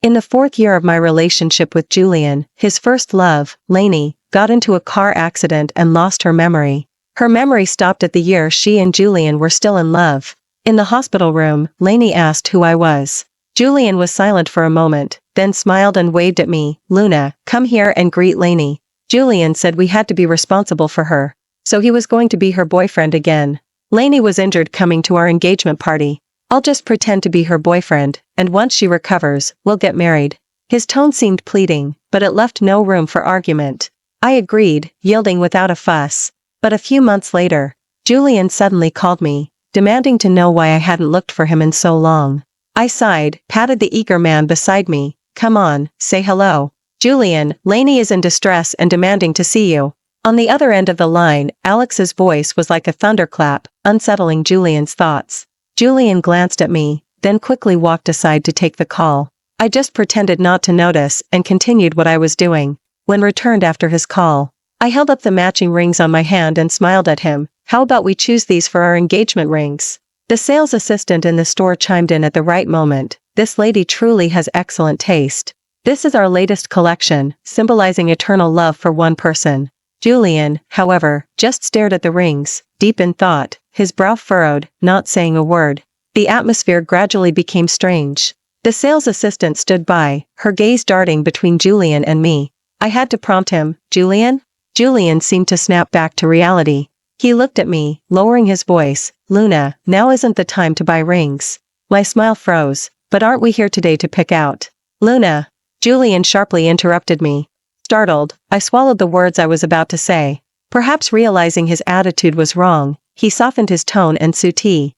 In the 4th year of my relationship with Julian, his first love, Lainey, got into a car accident and lost her memory. Her memory stopped at the year she and Julian were still in love. In the hospital room, Lainey asked who I was. Julian was silent for a moment, then smiled and waved at me. "Luna, come here and greet Lainey." Julian said we had to be responsible for her. So he was going to be her boyfriend again. Lainey was injured coming to our engagement party. "I'll just pretend to be her boyfriend, and once she recovers, we'll get married." His tone seemed pleading, but it left no room for argument. I agreed, yielding without a fuss. But a few months later, Julian suddenly called me, demanding to know why I hadn't looked for him in so long. I sighed, patted the eager man beside me. "Come on, say hello." "Julian, Lainey is in distress and demanding to see you." On the other end of the line, Alex's voice was like a thunderclap, unsettling Julian's thoughts. Julian glanced at me, then quickly walked aside to take the call. I just pretended not to notice and continued what I was doing. When returned after his call, I held up the matching rings on my hand and smiled at him. "How about we choose these for our engagement rings?" The sales assistant in the store chimed in at the right moment. "This lady truly has excellent taste. This is our latest collection, symbolizing eternal love for one person." Julian, however, just stared at the rings, deep in thought, his brow furrowed, not saying a word. The atmosphere gradually became strange. The sales assistant stood by, her gaze darting between Julian and me. I had to prompt him. "Julian?" Julian seemed to snap back to reality. He looked at me, lowering his voice. "Luna, now isn't the time to buy rings." My smile froze. "But aren't we here today to pick out?" "Luna!" Julian sharply interrupted me. Startled, I swallowed the words I was about to say. Perhaps realizing his attitude was wrong, he softened his tone and suitably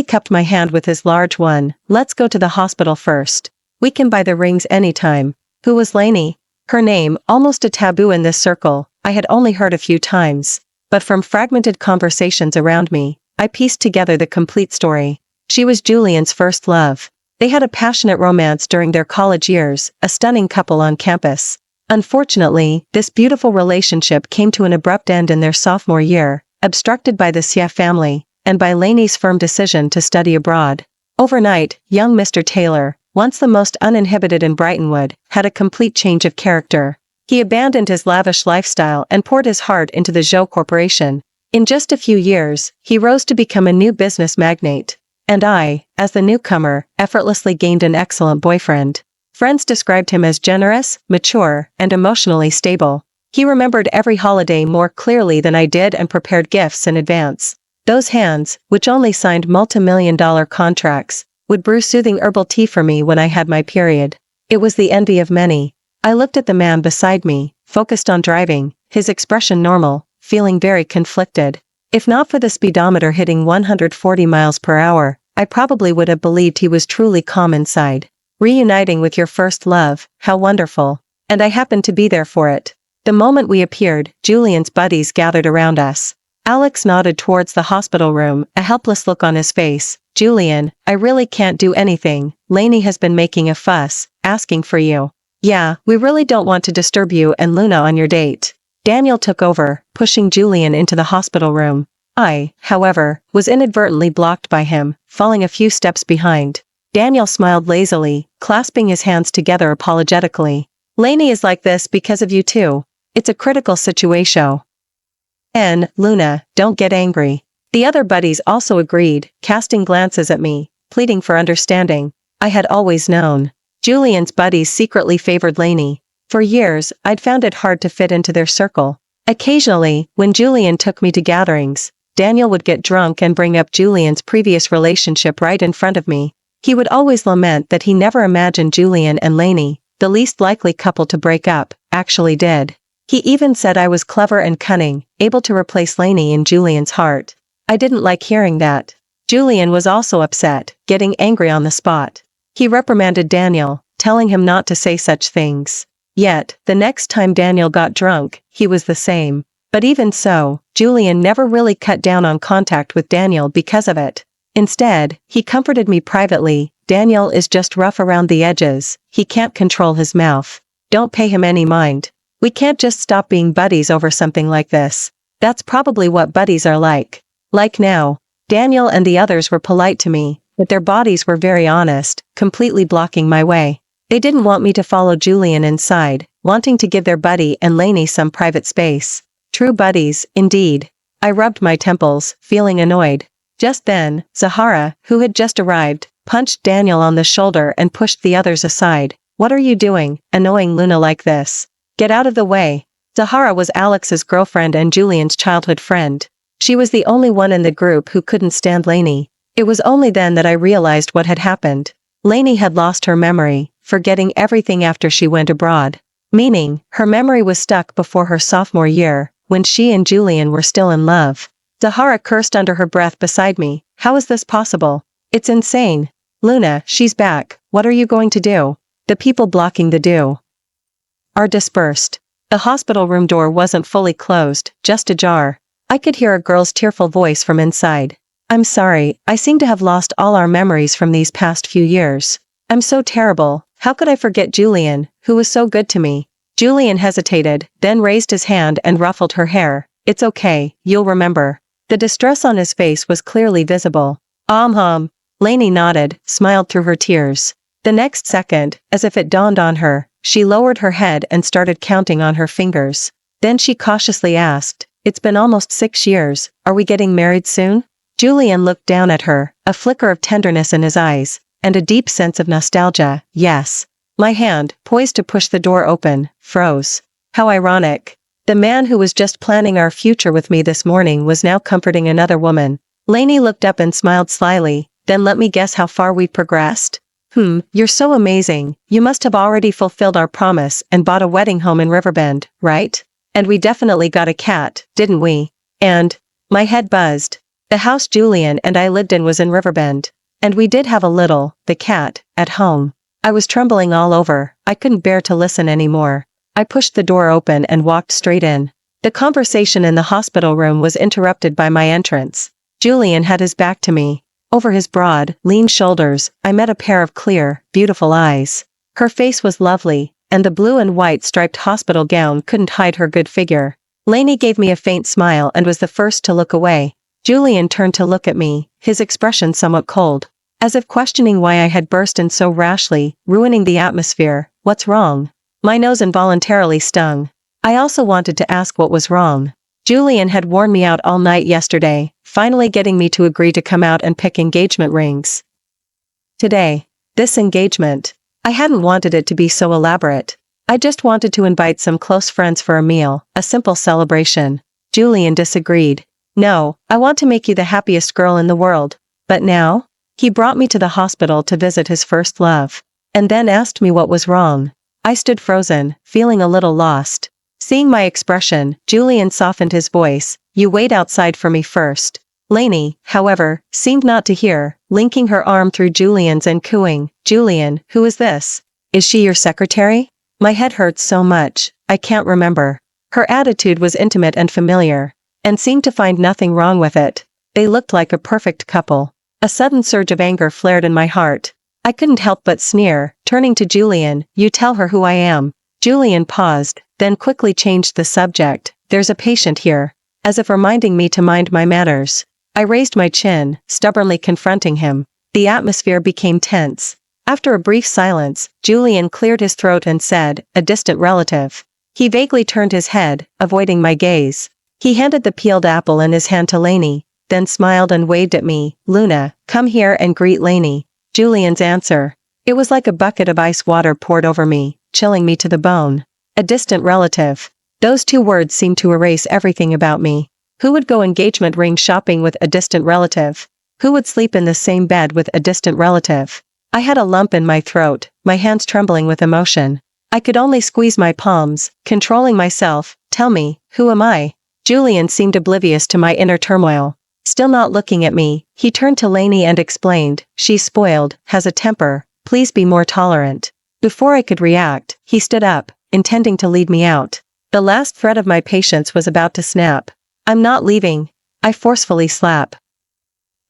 cupped my hand with his large one. "Let's go to the hospital first. We can buy the rings anytime." Who was Lainey? Her name, almost a taboo in this circle, I had only heard a few times. But from fragmented conversations around me, I pieced together the complete story. She was Julian's first love. They had a passionate romance during their college years, a stunning couple on campus. Unfortunately, this beautiful relationship came to an abrupt end in their sophomore year, obstructed by the Sia family, and by Lainey's firm decision to study abroad. Overnight, young Mr. Taylor, once the most uninhibited in Brightonwood, had a complete change of character. He abandoned his lavish lifestyle and poured his heart into the Zhou Corporation. In just a few years, he rose to become a new business magnate. And I, as the newcomer, effortlessly gained an excellent boyfriend. Friends described him as generous, mature, and emotionally stable. He remembered every holiday more clearly than I did and prepared gifts in advance. Those hands, which only signed multi-million-dollar contracts, would brew soothing herbal tea for me when I had my period. It was the envy of many. I looked at the man beside me, focused on driving, his expression normal, feeling very conflicted. If not for the speedometer hitting 140 miles per hour, I probably would have believed he was truly calm inside. Reuniting with your first love, how wonderful. And I happened to be there for it. The moment we appeared, Julian's buddies gathered around us. Alex nodded towards the hospital room, a helpless look on his face. "Julian, I really can't do anything. Lainey has been making a fuss, asking for you." "Yeah, we really don't want to disturb you and Luna on your date." Daniel took over, pushing Julian into the hospital room. I, however, was inadvertently blocked by him, falling a few steps behind. Daniel smiled lazily, clasping his hands together apologetically. "Lainey is like this because of you too. It's a critical situation." "Luna, don't get angry." The other buddies also agreed, casting glances at me, pleading for understanding. I had always known. Julian's buddies secretly favored Lainey. For years, I'd found it hard to fit into their circle. Occasionally, when Julian took me to gatherings, Daniel would get drunk and bring up Julian's previous relationship right in front of me. He would always lament that he never imagined Julian and Lainey, the least likely couple to break up, actually did. He even said I was clever and cunning, able to replace Lainey in Julian's heart. I didn't like hearing that. Julian was also upset, getting angry on the spot. He reprimanded Daniel, telling him not to say such things. Yet, the next time Daniel got drunk, he was the same. But even so, Julian never really cut down on contact with Daniel because of it. Instead, he comforted me privately. "Daniel is just rough around the edges, he can't control his mouth. Don't pay him any mind. We can't just stop being buddies over something like this." That's probably what buddies are like. Like now. Daniel and the others were polite to me, but their bodies were very honest, completely blocking my way. They didn't want me to follow Julian inside, wanting to give their buddy and Lainey some private space. True buddies, indeed. I rubbed my temples, feeling annoyed. Just then, Zahara, who had just arrived, punched Daniel on the shoulder and pushed the others aside. "What are you doing, annoying Luna like this? Get out of the way." Zahara was Alex's girlfriend and Julian's childhood friend. She was the only one in the group who couldn't stand Lainey. It was only then that I realized what had happened. Lainey had lost her memory, forgetting everything after she went abroad. Meaning, her memory was stuck before her sophomore year, when she and Julian were still in love. Zahara cursed under her breath beside me. "How is this possible? It's insane. Luna, she's back. What are you going to do?" The people blocking the do are dispersed. The hospital room door wasn't fully closed, just ajar. I could hear a girl's tearful voice from inside. "I'm sorry, I seem to have lost all our memories from these past few years. I'm so terrible. How could I forget Julian, who was so good to me?" Julian hesitated, then raised his hand and ruffled her hair. "It's okay, you'll remember." The distress on his face was clearly visible. Lainey nodded, smiled through her tears. The next second, as if it dawned on her, she lowered her head and started counting on her fingers. Then she cautiously asked, "It's been almost 6 years, are we getting married soon?" Julian looked down at her, a flicker of tenderness in his eyes, and a deep sense of nostalgia. "Yes." My hand, poised to push the door open, froze. How ironic. The man who was just planning our future with me this morning was now comforting another woman. Lainey looked up and smiled slyly. "Then let me guess how far we've progressed." You're so amazing. You must have already fulfilled our promise and bought a wedding home in Riverbend, right? And we definitely got a cat, didn't we? And my head buzzed. The house Julian and I lived in was in Riverbend. And we did have the cat, at home. I was trembling all over. I couldn't bear to listen anymore. I pushed the door open and walked straight in. The conversation in the hospital room was interrupted by my entrance. Julian had his back to me. Over his broad, lean shoulders, I met a pair of clear, beautiful eyes. Her face was lovely, and the blue and white striped hospital gown couldn't hide her good figure. Lainey gave me a faint smile and was the first to look away. Julian turned to look at me, his expression somewhat cold. As if questioning why I had burst in so rashly, ruining the atmosphere. "What's wrong?" My nose involuntarily stung. I also wanted to ask what was wrong. Julian had worn me out all night yesterday, finally getting me to agree to come out and pick engagement rings. Today. This engagement. I hadn't wanted it to be so elaborate. I just wanted to invite some close friends for a meal, a simple celebration. Julian disagreed. "No, I want to make you the happiest girl in the world." "But now?" He brought me to the hospital to visit his first love. And then asked me what was wrong. I stood frozen, feeling a little lost. Seeing my expression, Julian softened his voice. "You wait outside for me first." Lainey, however, seemed not to hear, linking her arm through Julian's and cooing, "Julian, who is this? Is she your secretary?" My head hurts so much, I can't remember. Her attitude was intimate and familiar, and seemed to find nothing wrong with it. They looked like a perfect couple. A sudden surge of anger flared in my heart. I couldn't help but sneer, turning to Julian. "You tell her who I am." Julian paused, then quickly changed the subject. "There's a patient here," as if reminding me to mind my manners. I raised my chin, stubbornly confronting him. The atmosphere became tense. After a brief silence, Julian cleared his throat and said, "A distant relative." He vaguely turned his head, avoiding my gaze. He handed the peeled apple in his hand to Lainey, then smiled and waved at me. "Luna, come here and greet Lainey." Julian's answer. It was like a bucket of ice water poured over me, chilling me to the bone. A distant relative. Those two words seemed to erase everything about me. Who would go engagement ring shopping with a distant relative? Who would sleep in the same bed with a distant relative? I had a lump in my throat, my hands trembling with emotion. I could only squeeze my palms, controlling myself. "Tell me, who am I?" Julian seemed oblivious to my inner turmoil. Still not looking at me, he turned to Lainey and explained, "She's spoiled, has a temper, please be more tolerant." Before I could react, he stood up, intending to lead me out. The last thread of my patience was about to snap. "I'm not leaving." I forcefully slap.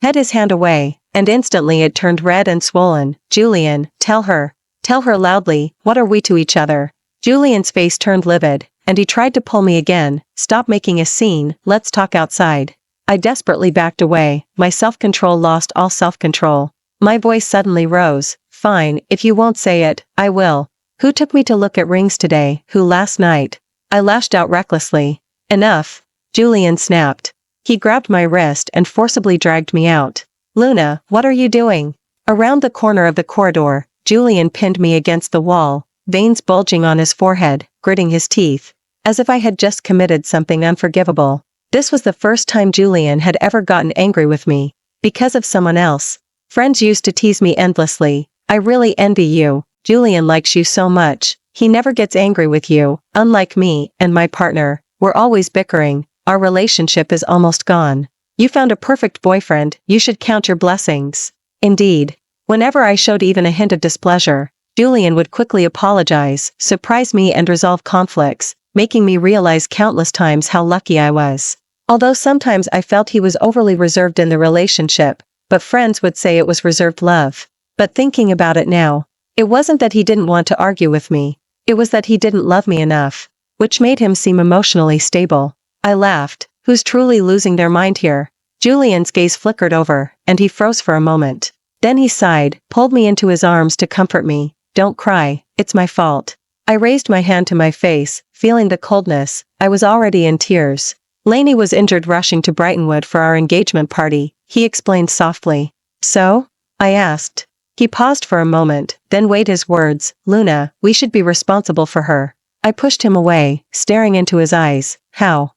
Had his hand away, and instantly it turned red and swollen. "Julian, tell her. Tell her loudly, what are we to each other?" Julian's face turned livid, and he tried to pull me again. "Stop making a scene, let's talk outside." I desperately backed away, my self-control lost all self-control. My voice suddenly rose. Fine, if you won't say it, I will. Who took me to look at rings today? Who last night? I lashed out recklessly. Enough. Julian snapped. He grabbed my wrist and forcibly dragged me out. Luna, what are you doing? Around the corner of the corridor, Julian pinned me against the wall, veins bulging on his forehead, gritting his teeth, as if I had just committed something unforgivable. This was the first time Julian had ever gotten angry with me, because of someone else. Friends used to tease me endlessly. I really envy you. Julian likes you so much. He never gets angry with you. Unlike me and my partner, we're always bickering. Our relationship is almost gone. You found a perfect boyfriend. You should count your blessings. Indeed. Whenever I showed even a hint of displeasure, Julian would quickly apologize, surprise me and resolve conflicts, making me realize countless times how lucky I was. Although sometimes I felt he was overly reserved in the relationship, but friends would say it was reserved love. But thinking about it now, it wasn't that he didn't want to argue with me. It was that he didn't love me enough, which made him seem emotionally stable. I laughed. Who's truly losing their mind here? Julian's gaze flickered over, and he froze for a moment. Then he sighed, pulled me into his arms to comfort me. Don't cry, it's my fault. I raised my hand to my face, feeling the coldness. I was already in tears. Lainey was injured rushing to Brightonwood for our engagement party, he explained softly. So? I asked. He paused for a moment, then weighed his words. Luna, we should be responsible for her. I pushed him away, staring into his eyes. How?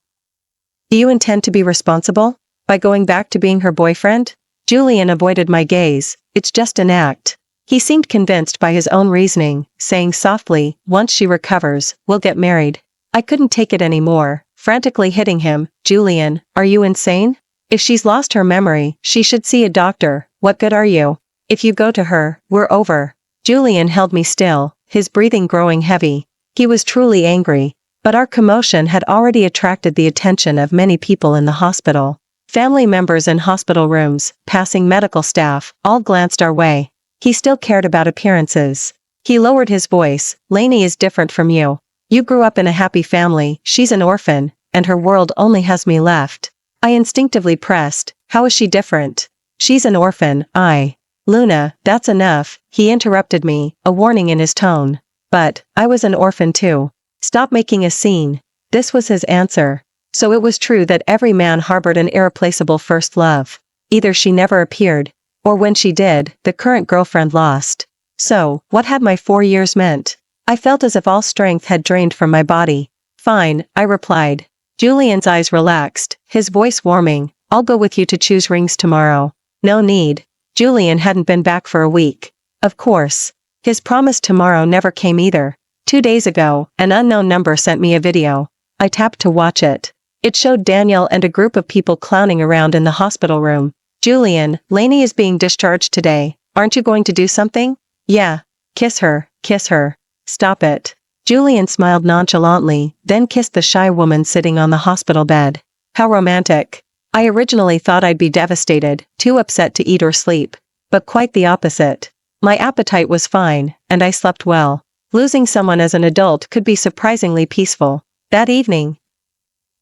Do you intend to be responsible? By going back to being her boyfriend? Julian avoided my gaze. It's just an act. He seemed convinced by his own reasoning, saying softly, once she recovers, we'll get married. I couldn't take it anymore, frantically hitting him. Julian, are you insane? If she's lost her memory, she should see a doctor. What good are you? If you go to her, we're over. Julian held me still, his breathing growing heavy. He was truly angry, but our commotion had already attracted the attention of many people in the hospital. Family members in hospital rooms, passing medical staff, all glanced our way. He still cared about appearances. He lowered his voice. Lainey is different from you. You grew up in a happy family, she's an orphan, and her world only has me left. I instinctively pressed. How is she different? She's an orphan, Luna, that's enough, he interrupted me, a warning in his tone. But, I was an orphan too. Stop making a scene. This was his answer. So it was true that every man harbored an irreplaceable first love. Either she never appeared, or when she did, the current girlfriend lost. So, what had my 4 years meant? I felt as if all strength had drained from my body. Fine, I replied. Julian's eyes relaxed, his voice warming. I'll go with you to choose rings tomorrow. No need. Julian hadn't been back for a week. Of course. His promise tomorrow never came either. 2 days ago, an unknown number sent me a video. I tapped to watch it. It showed Daniel and a group of people clowning around in the hospital room. Julian, Lainey is being discharged today. Aren't you going to do something? Yeah. Kiss her, kiss her. Stop it. Julian smiled nonchalantly, then kissed the shy woman sitting on the hospital bed. How romantic. I originally thought I'd be devastated, too upset to eat or sleep. But quite the opposite. My appetite was fine, and I slept well. Losing someone as an adult could be surprisingly peaceful. That evening,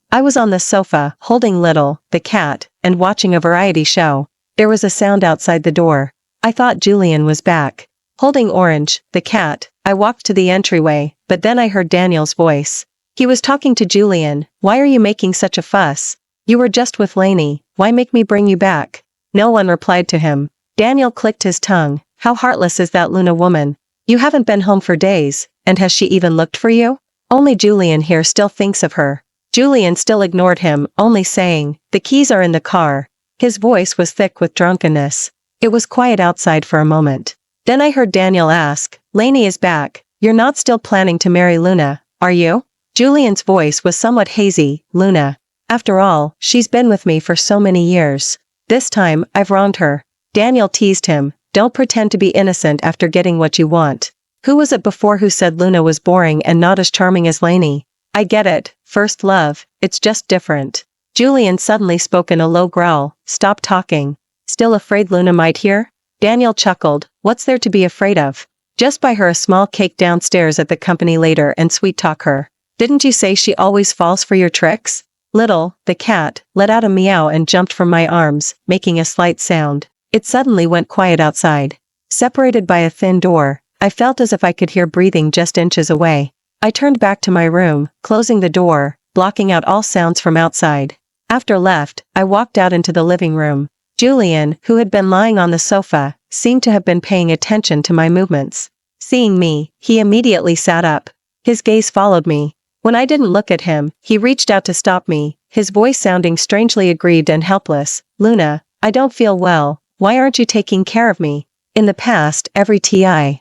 I was on the sofa, holding Little, the cat, and watching a variety show. There was a sound outside the door. I thought Julian was back. Holding Orange, the cat, I walked to the entryway, but then I heard Daniel's voice. He was talking to Julian. Why are you making such a fuss? You were just with Lainey. Why make me bring you back? No one replied to him. Daniel clicked his tongue. How heartless is that Luna woman? You haven't been home for days, and has she even looked for you? Only Julian here still thinks of her. Julian still ignored him, only saying, the keys are in the car. His voice was thick with drunkenness. It was quiet outside for a moment. Then I heard Daniel ask, Lainey is back. You're not still planning to marry Luna, are you? Julian's voice was somewhat hazy. Luna. After all, she's been with me for so many years. This time, I've wronged her. Daniel teased him. Don't pretend to be innocent after getting what you want. Who was it before who said Luna was boring and not as charming as Lainey? I get it. First love. It's just different. Julian suddenly spoke in a low growl. Stop talking. Still afraid Luna might hear? Daniel chuckled. What's there to be afraid of? Just buy her a small cake downstairs at the company later and sweet talk her. Didn't you say she always falls for your tricks? Little, the cat, let out a meow and jumped from my arms, making a slight sound. It suddenly went quiet outside. Separated by a thin door, I felt as if I could hear breathing just inches away. I turned back to my room, closing the door, blocking out all sounds from outside. After left, I walked out into the living room. Julian, who had been lying on the sofa, seemed to have been paying attention to my movements. Seeing me, he immediately sat up. His gaze followed me. When I didn't look at him, he reached out to stop me, his voice sounding strangely aggrieved and helpless. "Luna, I don't feel well, why aren't you taking care of me?" In the past, every time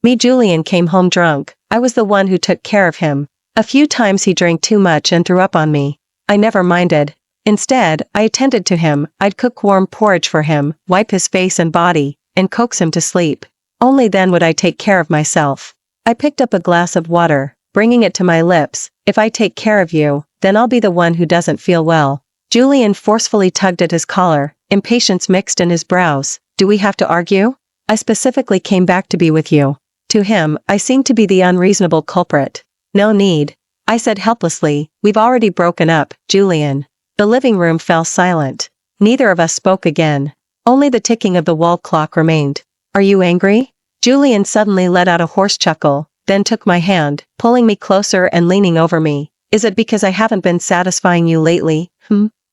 Julian came home drunk, I was the one who took care of him. A few times he drank too much and threw up on me. I never minded. Instead, I attended to him. I'd cook warm porridge for him, wipe his face and body, and coax him to sleep. Only then would I take care of myself. I picked up a glass of water, bringing it to my lips. "If I take care of you, then I'll be the one who doesn't feel well." Julian forcefully tugged at his collar, impatience mixed in his brows. "Do we have to argue? I specifically came back to be with you." To him, I seemed to be the unreasonable culprit. "No need," I said helplessly. "We've already broken up, Julian." The living room fell silent. Neither of us spoke again. Only the ticking of the wall clock remained. "Are you angry?" Julian suddenly let out a hoarse chuckle, then took my hand, pulling me closer and leaning over me. "Is it because I haven't been satisfying you lately,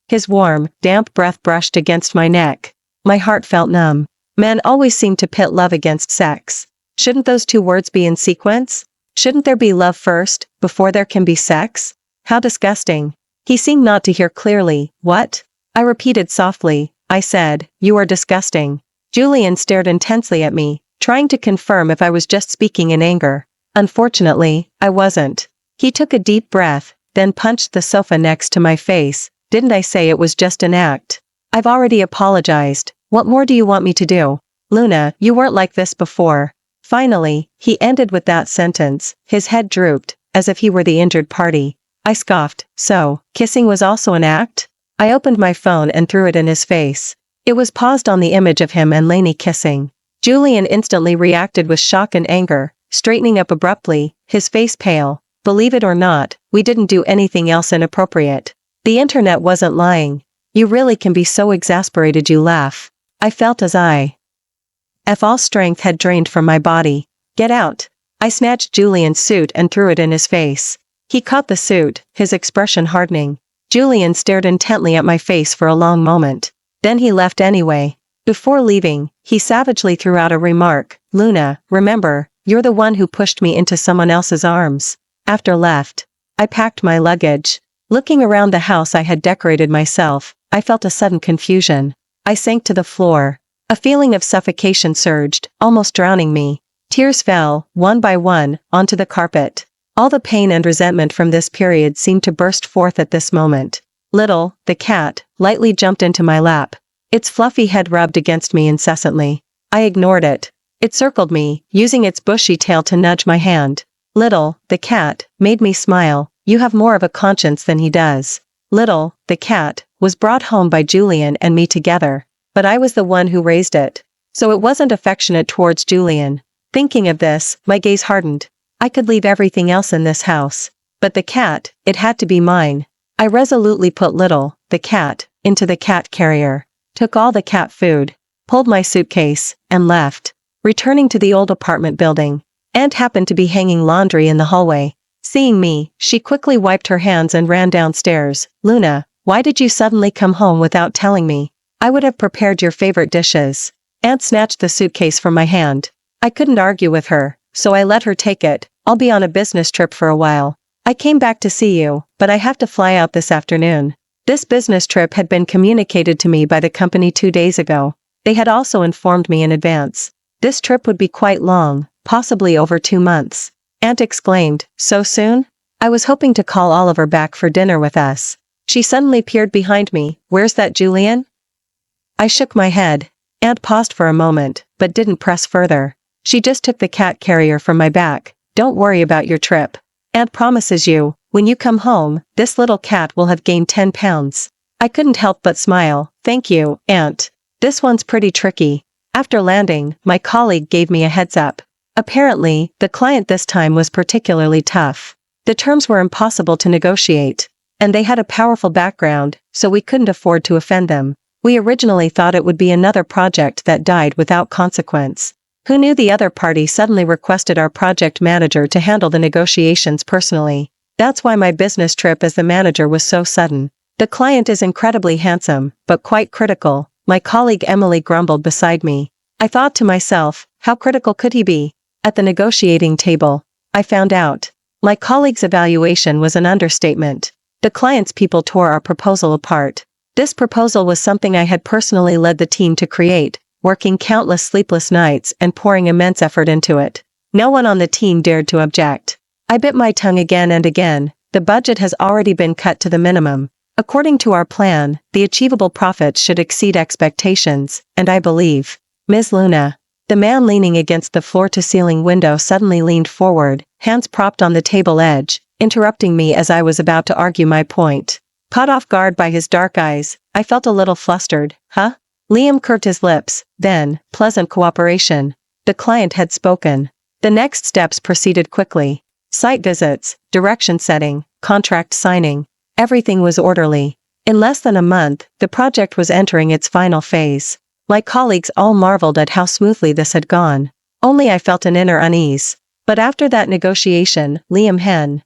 His warm, damp breath brushed against my neck. My heart felt numb. Men always seem to pit love against sex. Shouldn't those two words be in sequence? Shouldn't there be love first, before there can be sex? How disgusting. He seemed not to hear clearly. "What?" I repeated softly. I said, "You are disgusting." Julian stared intensely at me, trying to confirm if I was just speaking in anger. Unfortunately, I wasn't. He took a deep breath, then punched the sofa next to my face. "Didn't I say it was just an act? I've already apologized. What more do you want me to do? Luna, you weren't like this before." Finally, he ended with that sentence. His head drooped, as if he were the injured party. I scoffed. "So, kissing was also an act?" I opened my phone and threw it in his face. It was paused on the image of him and Lainey kissing. Julian instantly reacted with shock and anger, straightening up abruptly, his face pale. "Believe it or not, we didn't do anything else inappropriate. The internet wasn't lying. You really can be so exasperated you laugh." I felt as if all strength had drained from my body. "Get out." I snatched Julian's suit and threw it in his face. He caught the suit, his expression hardening. Julian stared intently at my face for a long moment. Then he left anyway. Before leaving, he savagely threw out a remark. "Luna, remember, you're the one who pushed me into someone else's arms." After left, I packed my luggage. Looking around the house I had decorated myself, I felt a sudden confusion. I sank to the floor. A feeling of suffocation surged, almost drowning me. Tears fell, one by one, onto the carpet. All the pain and resentment from this period seemed to burst forth at this moment. Little, the cat, lightly jumped into my lap. Its fluffy head rubbed against me incessantly. I ignored it. It circled me, using its bushy tail to nudge my hand. Little, the cat, made me smile. "You have more of a conscience than he does." Little, the cat, was brought home by Julian and me together. But I was the one who raised it. So it wasn't affectionate towards Julian. Thinking of this, my gaze hardened. I could leave everything else in this house. But the cat, it had to be mine. I resolutely put Little, the cat, into the cat carrier, took all the cat food, pulled my suitcase, and left. Returning to the old apartment building, Aunt happened to be hanging laundry in the hallway. Seeing me, she quickly wiped her hands and ran downstairs. "Luna, why did you suddenly come home without telling me? I would have prepared your favorite dishes." Aunt snatched the suitcase from my hand. I couldn't argue with her, so I let her take it. "I'll be on a business trip for a while. I came back to see you, but I have to fly out this afternoon." This business trip had been communicated to me by the company 2 days ago. They had also informed me in advance. This trip would be quite long, possibly over 2 months. Aunt exclaimed, "So soon?" I was hoping to call Oliver back for dinner with us. She suddenly peered behind me. "Where's that Julian?" I shook my head. Aunt paused for a moment, but didn't press further. She just took the cat carrier from my back. "Don't worry about your trip. Aunt promises you, when you come home, this little cat will have gained 10 pounds. I couldn't help but smile. "Thank you, Aunt. This one's pretty tricky." After landing, my colleague gave me a heads up. Apparently, the client this time was particularly tough. The terms were impossible to negotiate. And they had a powerful background, so we couldn't afford to offend them. We originally thought it would be another project that died without consequence. Who knew the other party suddenly requested our project manager to handle the negotiations personally? That's why my business trip as the manager was so sudden. The client is incredibly handsome, but quite critical, my colleague Emily grumbled beside me. I thought to myself, how critical could he be? At the negotiating table, I found out. My colleague's evaluation was an understatement. The client's people tore our proposal apart. This proposal was something I had personally led the team to create, working countless sleepless nights and pouring immense effort into it. No one on the team dared to object. I bit my tongue again and again. The budget has already been cut to the minimum. According to our plan, the achievable profits should exceed expectations, and I believe. Ms. Luna. The man leaning against the floor-to-ceiling window suddenly leaned forward, hands propped on the table edge, interrupting me as I was about to argue my point. Caught off guard by his dark eyes, I felt a little flustered. Huh? Liam curved his lips, then, pleasant cooperation. The client had spoken. The next steps proceeded quickly. Site visits, direction setting, contract signing. Everything was orderly. In less than a month, the project was entering its final phase. My colleagues all marveled at how smoothly this had gone. Only I felt an inner unease. But after that negotiation, Liam Hen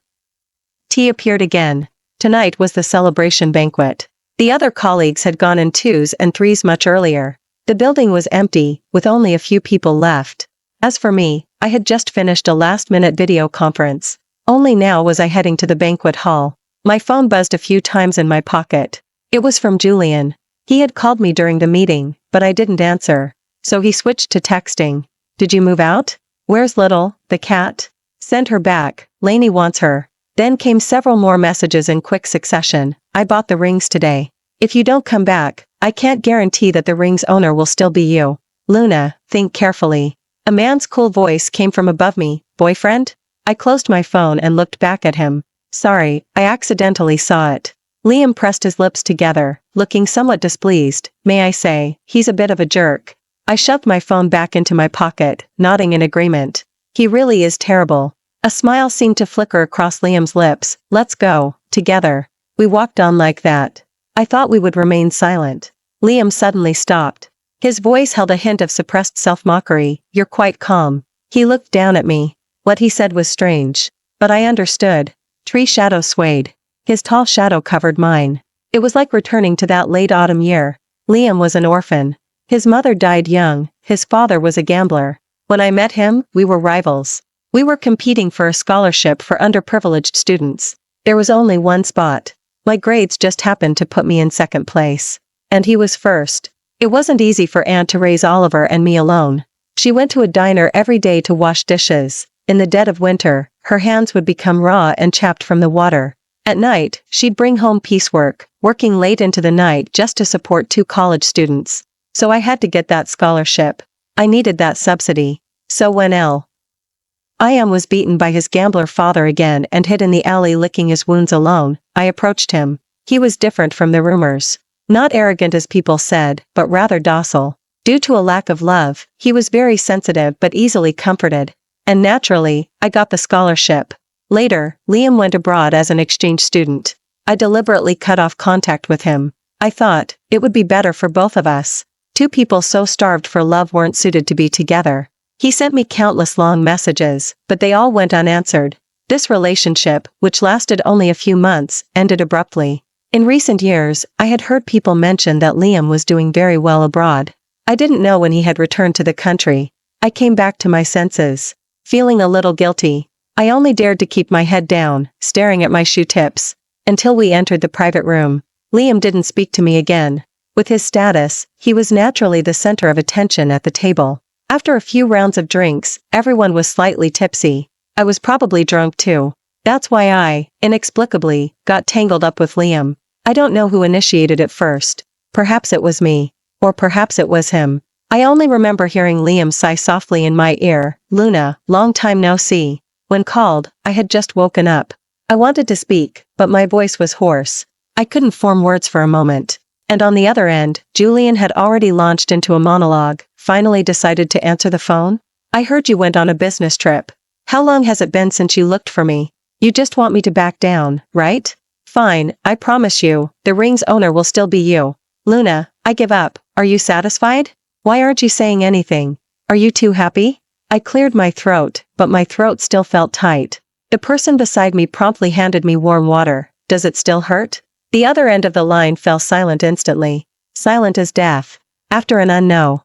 T appeared again. Tonight was the celebration banquet. The other colleagues had gone in twos and threes much earlier. The building was empty, with only a few people left. As for me, I had just finished a last-minute video conference. Only now was I heading to the banquet hall. My phone buzzed a few times in my pocket. It was from Julian. He had called me during the meeting, but I didn't answer. So he switched to texting. Did you move out? Where's Little, the cat? Send her back, Lainey wants her. Then came several more messages in quick succession. I bought the rings today. If you don't come back, I can't guarantee that the ring's owner will still be you. Luna, think carefully. A man's cool voice came from above me. Boyfriend? I closed my phone and looked back at him. Sorry, I accidentally saw it. Liam pressed his lips together, looking somewhat displeased. May I say, he's a bit of a jerk. I shoved my phone back into my pocket, nodding in agreement. He really is terrible. A smile seemed to flicker across Liam's lips. Let's go, together. We walked on like that. I thought we would remain silent. Liam suddenly stopped. His voice held a hint of suppressed self-mockery. You're quite calm. He looked down at me. What he said was strange. But I understood. Tree shadow swayed. His tall shadow covered mine. It was like returning to that late autumn year. Liam was an orphan. His mother died young. His father was a gambler. When I met him, we were rivals. We were competing for a scholarship for underprivileged students. There was only one spot. My grades just happened to put me in second place. And he was first. It wasn't easy for Aunt to raise Oliver and me alone. She went to a diner every day to wash dishes. In the dead of winter, her hands would become raw and chapped from the water. At night, she'd bring home piecework, working late into the night just to support 2 college students. So I had to get that scholarship. I needed that subsidy. So when Ian was beaten by his gambler father again and hid in the alley licking his wounds alone, I approached him. He was different from the rumors. Not arrogant as people said, but rather docile. Due to a lack of love, he was very sensitive but easily comforted. And naturally, I got the scholarship. Later, Liam went abroad as an exchange student. I deliberately cut off contact with him. I thought, it would be better for both of us. 2 people so starved for love weren't suited to be together. He sent me countless long messages, but they all went unanswered. This relationship, which lasted only a few months, ended abruptly. In recent years, I had heard people mention that Liam was doing very well abroad. I didn't know when he had returned to the country. I came back to my senses. Feeling a little guilty, I only dared to keep my head down, staring at my shoe tips. Until we entered the private room. Liam didn't speak to me again. With his status, he was naturally the center of attention at the table. After a few rounds of drinks, everyone was slightly tipsy. I was probably drunk too. That's why I, inexplicably, got tangled up with Liam. I don't know who initiated it first. Perhaps it was me. Or perhaps it was him. I only remember hearing Liam sigh softly in my ear. Luna, long time no see. When called, I had just woken up. I wanted to speak, but my voice was hoarse. I couldn't form words for a moment. And on the other end, Julian had already launched into a monologue, finally decided to answer the phone. I heard you went on a business trip. How long has it been since you looked for me? You just want me to back down, right? Fine, I promise you, the ring's owner will still be you. Luna, I give up. Are you satisfied? Why aren't you saying anything? Are you too happy? I cleared my throat, but my throat still felt tight. The person beside me promptly handed me warm water. Does it still hurt? The other end of the line fell silent instantly. Silent as death. After an unknown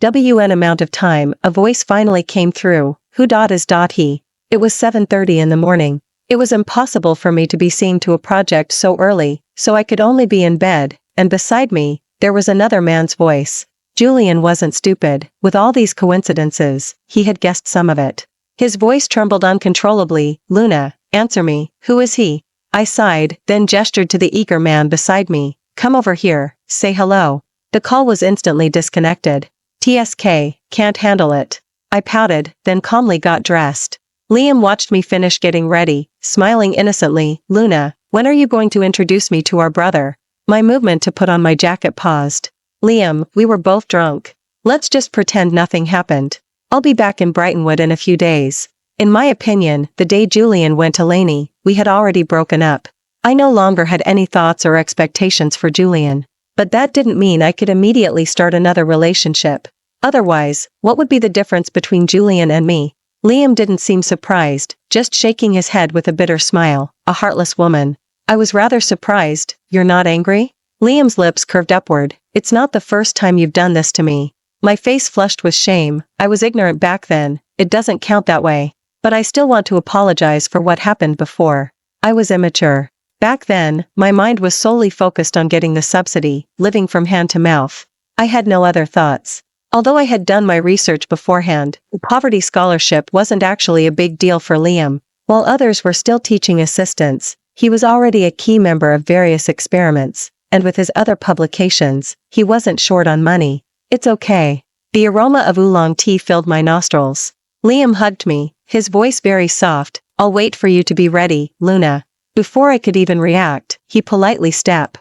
amount of time, a voice finally came through. Who is he? It was 7:30 in the morning. It was impossible for me to be seeing to a project so early, so I could only be in bed, and beside me, there was another man's voice. Julian wasn't stupid. With all these coincidences, he had guessed some of it. His voice trembled uncontrollably. Luna, answer me. Who is he? I sighed, then gestured to the eager man beside me. Come over here, say hello. The call was instantly disconnected. TSK, can't handle it. I pouted, then calmly got dressed. Liam watched me finish getting ready, smiling innocently. Luna, when are you going to introduce me to our brother? My movement to put on my jacket paused. Liam, we were both drunk. Let's just pretend nothing happened. I'll be back in Brightonwood in a few days. In my opinion, the day Julian went to Lainey, we had already broken up. I no longer had any thoughts or expectations for Julian. But that didn't mean I could immediately start another relationship. Otherwise, what would be the difference between Julian and me? Liam didn't seem surprised, just shaking his head with a bitter smile. A heartless woman. I was rather surprised. You're not angry? Liam's lips curved upward. It's not the first time you've done this to me. My face flushed with shame. I was ignorant back then. It doesn't count that way. But I still want to apologize for what happened before. I was immature. Back then, my mind was solely focused on getting the subsidy, living from hand to mouth. I had no other thoughts. Although I had done my research beforehand, the poverty scholarship wasn't actually a big deal for Liam. While others were still teaching assistants, he was already a key member of various experiments, and with his other publications, he wasn't short on money. It's okay. The aroma of oolong tea filled my nostrils. Liam hugged me, his voice very soft. I'll wait for you to be ready, Luna. Before I could even react, he politely stepped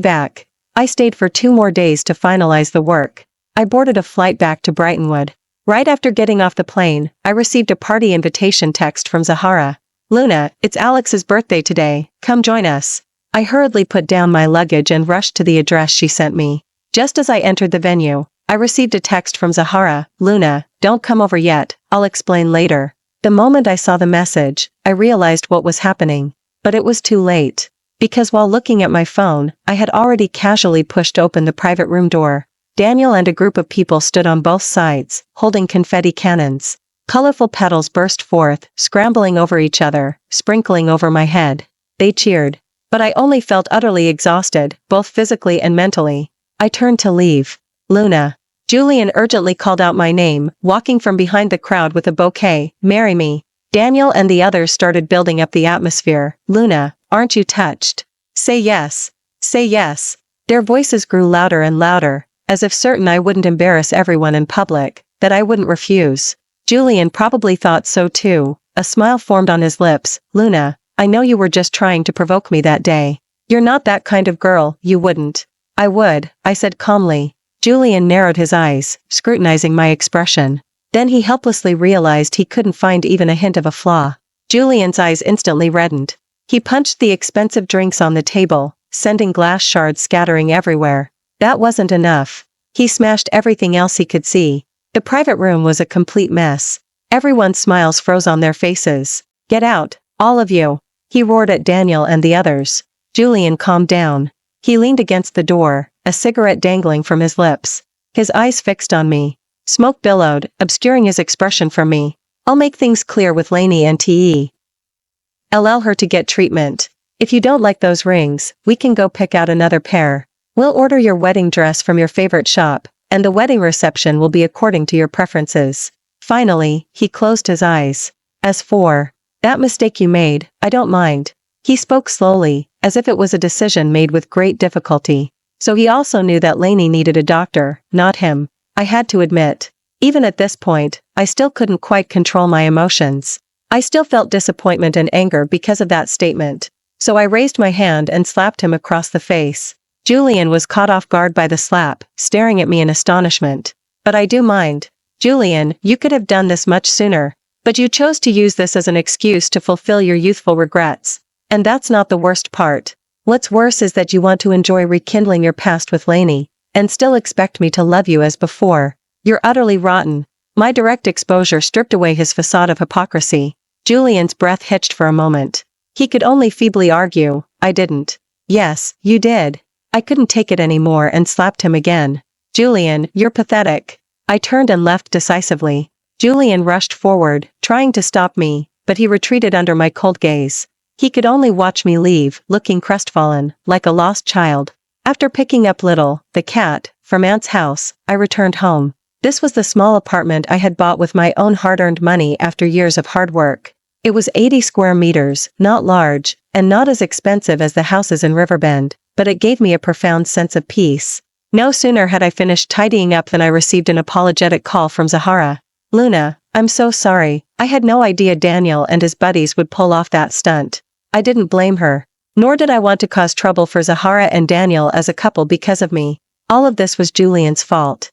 back. I stayed for 2 more days to finalize the work. I boarded a flight back to Brightonwood. Right after getting off the plane, I received a party invitation text from Zahara. Luna, it's Alex's birthday today, come join us. I hurriedly put down my luggage and rushed to the address she sent me. Just as I entered the venue, I received a text from Zahara. Luna, don't come over yet, I'll explain later. The moment I saw the message, I realized what was happening. But it was too late. Because while looking at my phone, I had already casually pushed open the private room door. Daniel and a group of people stood on both sides, holding confetti cannons. Colorful petals burst forth, scrambling over each other, sprinkling over my head. They cheered. But I only felt utterly exhausted, both physically and mentally. I turned to leave. Luna. Julian urgently called out my name, walking from behind the crowd with a bouquet. Marry me. Daniel and the others started building up the atmosphere. Luna, aren't you touched? Say yes. Say yes. Their voices grew louder and louder, as if certain I wouldn't embarrass everyone in public, that I wouldn't refuse. Julian probably thought so too. A smile formed on his lips. Luna, I know you were just trying to provoke me that day. You're not that kind of girl, you wouldn't. I would, I said calmly. Julian narrowed his eyes, scrutinizing my expression. Then he helplessly realized he couldn't find even a hint of a flaw. Julian's eyes instantly reddened. He punched the expensive drinks on the table, sending glass shards scattering everywhere. That wasn't enough. He smashed everything else he could see. The private room was a complete mess. Everyone's smiles froze on their faces. Get out, all of you. He roared at Daniel and the others. Julian calmed down. He leaned against the door, a cigarette dangling from his lips. His eyes fixed on me. Smoke billowed, obscuring his expression from me. I'll make things clear with Lainey and T.E. Allow her to get treatment. If you don't like those rings, we can go pick out another pair. We'll order your wedding dress from your favorite shop, and the wedding reception will be according to your preferences. Finally, he closed his eyes. As for that mistake you made, I don't mind. He spoke slowly, as if it was a decision made with great difficulty. So he also knew that Lainey needed a doctor, not him. I had to admit. Even at this point, I still couldn't quite control my emotions. I still felt disappointment and anger because of that statement. So I raised my hand and slapped him across the face. Julian was caught off guard by the slap, staring at me in astonishment. But I do mind. Julian, you could have done this much sooner. But you chose to use this as an excuse to fulfill your youthful regrets. And that's not the worst part. What's worse is that you want to enjoy rekindling your past with Lainey, and still expect me to love you as before. You're utterly rotten. My direct exposure stripped away his facade of hypocrisy. Julian's breath hitched for a moment. He could only feebly argue, I didn't. Yes, you did. I couldn't take it anymore and slapped him again. Julian, you're pathetic. I turned and left decisively. Julian rushed forward, trying to stop me, but he retreated under my cold gaze. He could only watch me leave, looking crestfallen, like a lost child. After picking up Little, the cat, from Aunt's house, I returned home. This was the small apartment I had bought with my own hard-earned money after years of hard work. It was 80 square meters, not large, and not as expensive as the houses in Riverbend, but it gave me a profound sense of peace. No sooner had I finished tidying up than I received an apologetic call from Zahara. Luna, I'm so sorry, I had no idea Daniel and his buddies would pull off that stunt. I didn't blame her. Nor did I want to cause trouble for Zahara and Daniel as a couple because of me. All of this was Julian's fault.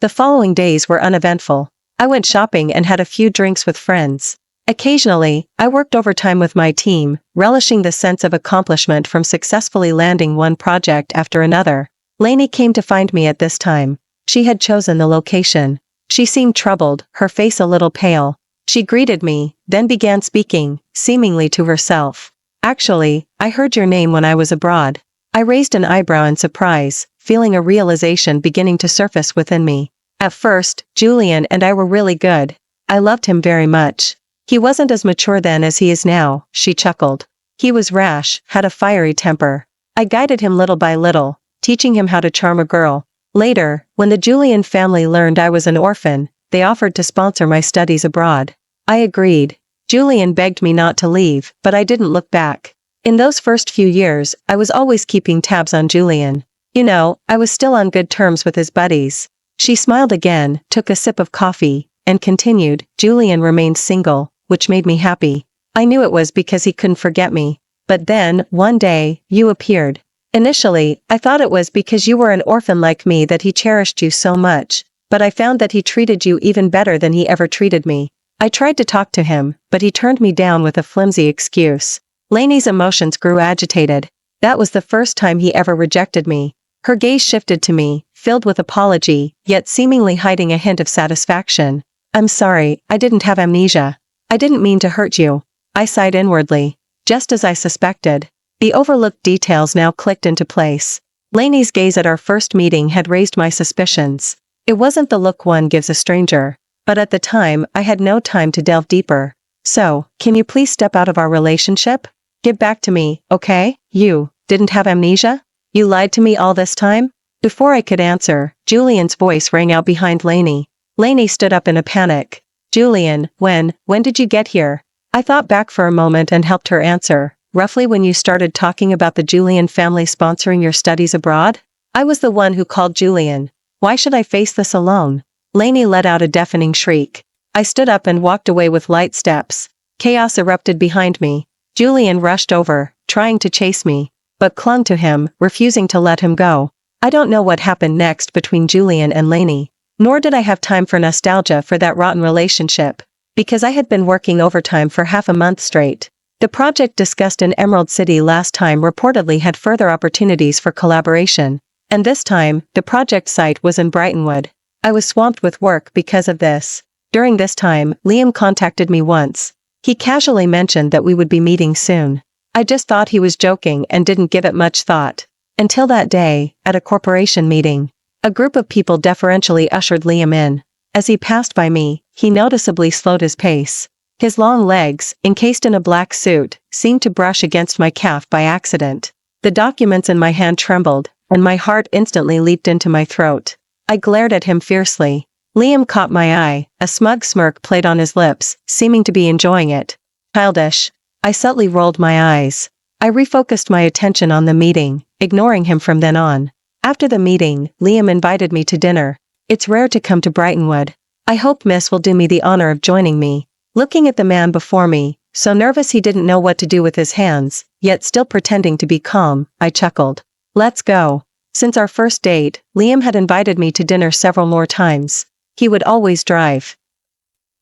The following days were uneventful. I went shopping and had a few drinks with friends. Occasionally, I worked overtime with my team, relishing the sense of accomplishment from successfully landing one project after another. Lainey came to find me at this time. She had chosen the location. She seemed troubled, her face a little pale. She greeted me, then began speaking, seemingly to herself. Actually, I heard your name when I was abroad. I raised an eyebrow in surprise, feeling a realization beginning to surface within me. At first, Julian and I were really good. I loved him very much. He wasn't as mature then as he is now, she chuckled. He was rash, had a fiery temper. I guided him little by little, teaching him how to charm a girl. Later, when the Julian family learned I was an orphan, they offered to sponsor my studies abroad. I agreed. Julian begged me not to leave, but I didn't look back. In those first few years, I was always keeping tabs on Julian. You know, I was still on good terms with his buddies. She smiled again, took a sip of coffee, and continued, Julian remained single, which made me happy. I knew it was because he couldn't forget me. But then, one day, you appeared. Initially, I thought it was because you were an orphan like me that he cherished you so much, but I found that he treated you even better than he ever treated me. I tried to talk to him, but he turned me down with a flimsy excuse. Lainey's emotions grew agitated. That was the first time he ever rejected me. Her gaze shifted to me, filled with apology, yet seemingly hiding a hint of satisfaction. I'm sorry, I didn't have amnesia. I didn't mean to hurt you. I sighed inwardly. Just as I suspected. The overlooked details now clicked into place. Lainey's gaze at our first meeting had raised my suspicions. It wasn't the look one gives a stranger. But at the time, I had no time to delve deeper. So, can you please step out of our relationship? Give back to me, okay? You didn't have amnesia? You lied to me all this time? Before I could answer, Julian's voice rang out behind Lainey. Lainey stood up in a panic. Julian, when did you get here? I thought back for a moment and helped her answer. Roughly when you started talking about the Julian family sponsoring your studies abroad? I was the one who called Julian. Why should I face this alone? Lainey let out a deafening shriek. I stood up and walked away with light steps. Chaos erupted behind me. Julian rushed over, trying to chase me, but clung to him, refusing to let him go. I don't know what happened next between Julian and Lainey. Nor did I have time for nostalgia for that rotten relationship, because I had been working overtime for half a month straight. The project discussed in Emerald City last time reportedly had further opportunities for collaboration, and this time, the project site was in Brightonwood. I was swamped with work because of this. During this time, Liam contacted me once. He casually mentioned that we would be meeting soon. I just thought he was joking and didn't give it much thought. Until that day, at a corporation meeting. A group of people deferentially ushered Liam in. As he passed by me, he noticeably slowed his pace. His long legs, encased in a black suit, seemed to brush against my calf by accident. The documents in my hand trembled, and my heart instantly leaped into my throat. I glared at him fiercely. Liam caught my eye, a smug smirk played on his lips, seeming to be enjoying it. Childish. I subtly rolled my eyes. I refocused my attention on the meeting, ignoring him from then on. After the meeting, Liam invited me to dinner. It's rare to come to Brightonwood. I hope Miss will do me the honor of joining me. Looking at the man before me, so nervous he didn't know what to do with his hands, yet still pretending to be calm, I chuckled. Let's go. Since our first date, Liam had invited me to dinner several more times. He would always drive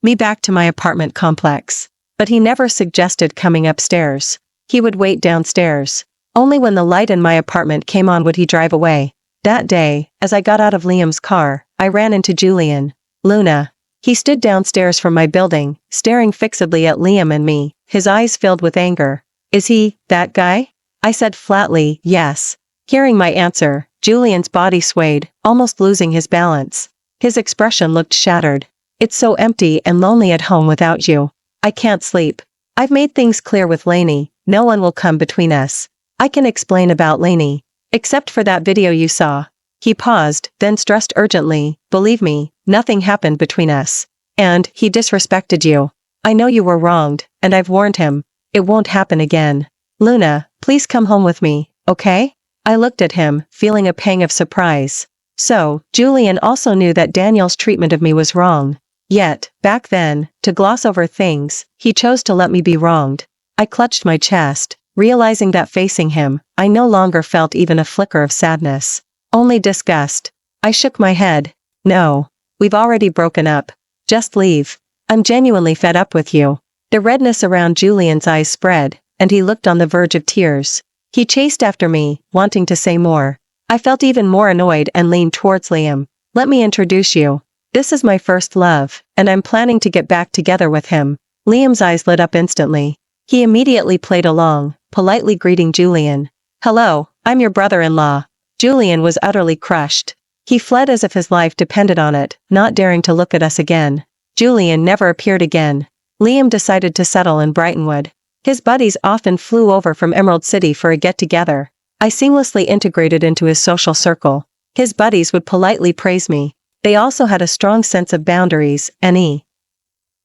me back to my apartment complex. But he never suggested coming upstairs. He would wait downstairs. Only when the light in my apartment came on would he drive away. That day, as I got out of Liam's car, I ran into Julian. Luna. He stood downstairs from my building, staring fixedly at Liam and me, his eyes filled with anger. Is he, that guy? I said flatly, yes. Hearing my answer, Julian's body swayed, almost losing his balance. His expression looked shattered. It's so empty and lonely at home without you. I can't sleep. I've made things clear with Lainey, no one will come between us. I can explain about Lainey. Except for that video you saw. He paused, then stressed urgently, believe me, nothing happened between us. And, he disrespected you. I know you were wronged, and I've warned him. It won't happen again. Luna, please come home with me, okay? I looked at him, feeling a pang of surprise. So, Julian also knew that Daniel's treatment of me was wrong. Yet, back then, to gloss over things, he chose to let me be wronged. I clutched my chest, realizing that facing him, I no longer felt even a flicker of sadness. Only disgust. I shook my head. No. We've already broken up. Just leave. I'm genuinely fed up with you. The redness around Julian's eyes spread, and he looked on the verge of tears. He chased after me, wanting to say more. I felt even more annoyed and leaned towards Liam. Let me introduce you. This is my first love, and I'm planning to get back together with him. Liam's eyes lit up instantly. He immediately played along, politely greeting Julian. Hello, I'm your brother-in-law. Julian was utterly crushed. He fled as if his life depended on it, not daring to look at us again. Julian never appeared again. Liam decided to settle in Brightonwood. His buddies often flew over from Emerald City for a get-together. I seamlessly integrated into his social circle. His buddies would politely praise me. They also had a strong sense of boundaries, and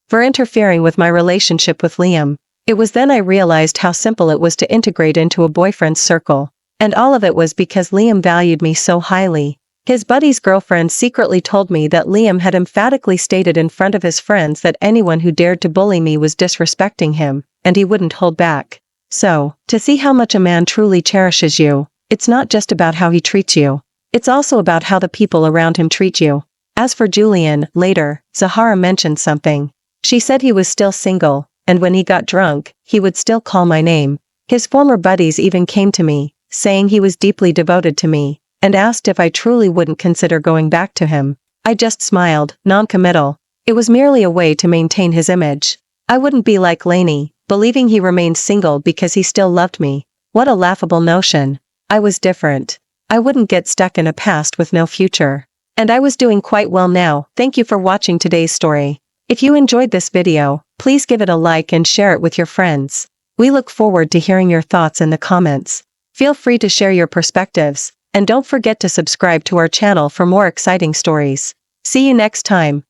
for interfering with my relationship with Liam. It was then I realized how simple it was to integrate into a boyfriend's circle. And all of it was because Liam valued me so highly. His buddy's girlfriend secretly told me that Liam had emphatically stated in front of his friends that anyone who dared to bully me was disrespecting him, and he wouldn't hold back. So, to see how much a man truly cherishes you, it's not just about how he treats you. It's also about how the people around him treat you. As for Julian, later, Zahara mentioned something. She said he was still single, and when he got drunk, he would still call my name. His former buddies even came to me, saying he was deeply devoted to me, and asked if I truly wouldn't consider going back to him. I just smiled, non-committal. It was merely a way to maintain his image. I wouldn't be like Lainey, believing he remained single because he still loved me. What a laughable notion. I was different. I wouldn't get stuck in a past with no future. And I was doing quite well now. Thank you for watching today's story. If you enjoyed this video, please give it a like and share it with your friends. We look forward to hearing your thoughts in the comments. Feel free to share your perspectives, and don't forget to subscribe to our channel for more exciting stories. See you next time.